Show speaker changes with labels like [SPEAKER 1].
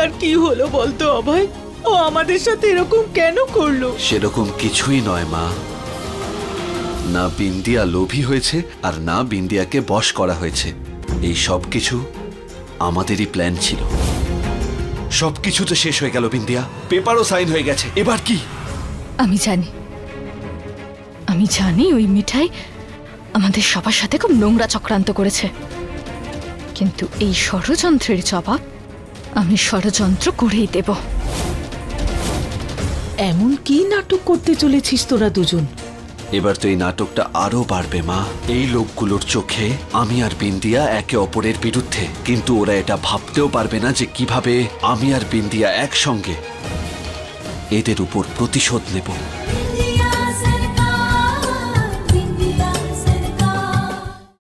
[SPEAKER 1] বিন্দিয়ার কি হলো বলতো অভয়? ও আমাদের সাথে এরকম কেন করলো?
[SPEAKER 2] সেরকম কিছুই নয় মা। না বিন্দিয়া লোভী হয়েছে আর না বিন্দিয়াকে বশ করা হয়েছে। এই সব কিছু আমাদেরই প্ল্যান ছিল। সবকিছু তো শেষ হয়ে গেল বিন্দিয়া, পেপারও সাইন হয়ে গেছে, এবার কি?
[SPEAKER 3] আমি জানি ওই মিঠাই আমাদের সবার সাথে খুব নোংরা চক্রান্ত করেছে, কিন্তু এই ষড়যন্ত্রের জবাব আমি ষড়যন্ত্র করেই দেব।
[SPEAKER 1] এমন কি নাটক করতে চলেছিস তোরা দুজন?
[SPEAKER 2] এবার তো এই নাটকটা আরো বাড়বে মা। এই লোকগুলোর চোখে আমি আর বিন্দিয়া একে অপরের বিরুদ্ধে, কিন্তু ওরা এটা ভাবতেও পারবে না যে কিভাবে আমি আর বিন্দিয়া একসঙ্গে এদের উপর প্রতিশোধ নেব।